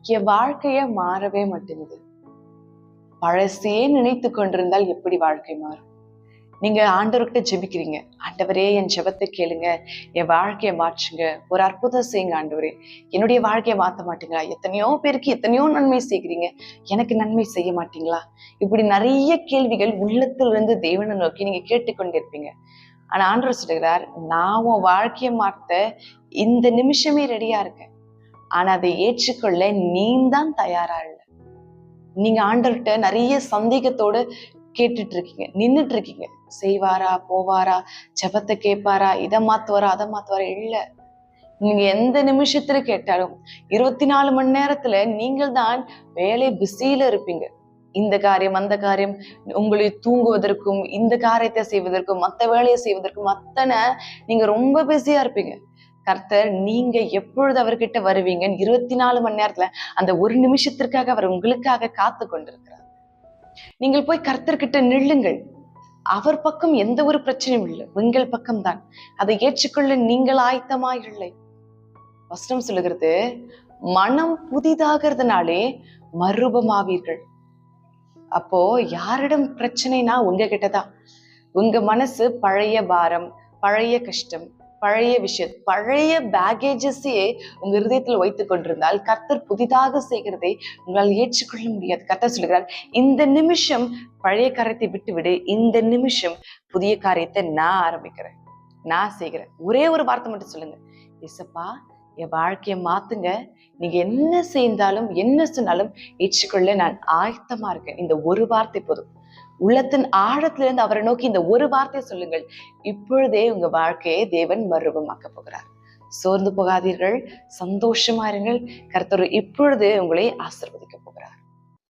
என் வாழ்க்கைய மாறவே மாட்டேங்குது. பழசையே நினைத்து கொண்டிருந்தால் எப்படி வாழ்க்கை மாறும்? நீங்க ஆண்டவர்கிட்ட ஜெபிக்கிறீங்க, ஆண்டவரே என் ஜெபத்தை கேளுங்க, என் வாழ்க்கையை மாற்றுங்க, ஒரு அற்புதம் செய்யுங்க ஆண்டவரே, என்னுடைய வாழ்க்கையை மாற்ற மாட்டீங்களா? எத்தனையோ பேருக்கு எத்தனையோ நன்மை செய்கிறீங்க, எனக்கு நன்மை செய்ய மாட்டீங்களா? இப்படி நிறைய கேள்விகள் உள்ளத்திலிருந்து தேவனை நோக்கி நீங்க கேட்டுக்கொண்டிருப்பீங்க. ஆனா ஆண்டவர் சொல்லுகிறார், நான் உன் வாழ்க்கையை மாற்ற இந்த நிமிஷமே ரெடியா இருக்கேன். ஆனா அதை ஏற்றுக்கொள்ள நீ தான் தயாரா இல்லை. நீங்க ஆண்டவர்கிட்ட நிறைய சந்தேகத்தோட கேட்டுட்டு இருக்கீங்க, நின்றுட்டு இருக்கீங்க. செய்வாரா, போவாரா, ஜெபத்தை கேட்பாரா, இதை மாத்துவாரா, அதை மாத்துவாரா? இல்ல, நீங்க எந்த நிமிஷத்துல கேட்டாலும் 24 மணி நேரத்துல நீங்கள் தான் வேலை பிஸியில இருப்பீங்க. இந்த காரியம் அந்த காரியம், உங்களை தூங்குவதற்கும் இந்த காரியத்தை செய்வதற்கும் மற்ற வேலையை செய்வதற்கும் அத்தனை நீங்க ரொம்ப பிஸியா இருப்பீங்க. கர்த்தர் நீங்க எப்பொழுது அவர்கிட்ட வருவீங்க 24 மணி நேரத்துல அந்த ஒரு நிமிஷத்திற்காக அவர் உங்களுக்காக காத்து கொண்டிருக்கிறார். நீங்கள் போய் கர்த்தர்கிட்ட நில்லுங்கள். அவர் பக்கம் எந்த ஒரு பிரச்சனையும் இல்லை, உங்கள் பக்கம்தான். அதை ஏற்றுக்கொள்ள நீங்கள் ஆயத்தமா இல்லை. வசனம் சொல்லுகிறது, மனம் புதிதாகிறதுனாலே மறுரூபமாவீர்கள். அப்போ யாரிடம் பிரச்சனைனா உங்ககிட்டதான். உங்க மனசு பழைய பாரம், பழைய கஷ்டம், பழைய விஷயம், பழைய பேகேஜஸையே உங்க இருதயத்துல வைத்துக் கொண்டிருந்தால் கர்த்தர் புதிதாக செய்கிறதை உங்களால் ஏற்றுக்கொள்ள முடியாது. கர்த்தர் சொல்லுகிறார், இந்த நிமிஷம் பழைய காரியத்தை விட்டு விடு, இந்த நிமிஷம் புதிய காரியத்தை நான் ஆரம்பிக்கிறேன், நான் செய்கிறேன். ஒரே ஒரு வார்த்தை மட்டும் சொல்லுங்க, இயேசப்பா என் வாழ்க்கையை மாத்துங்க, நீங்க என்ன செய்தாலும் என்ன சொன்னாலும் ஏற்றுக்கொள்ள நான் ஆயத்தமா இருக்கேன். இந்த ஒரு வார்த்தை போதும். உள்ளத்தின் ஆழத்திலிருந்து அவரை நோக்கி இந்த ஒரு வார்த்தை சொல்லுங்கள். இப்பொழுதே உங்க வாழ்க்கையை தேவன் மறுரூபமாக்க போகிறார். சோர்ந்து போகாதீர்கள், சந்தோஷமா இருங்கள். கர்த்தர் இப்பொழுது உங்களை ஆசீர்வதிக்க போகிறார்.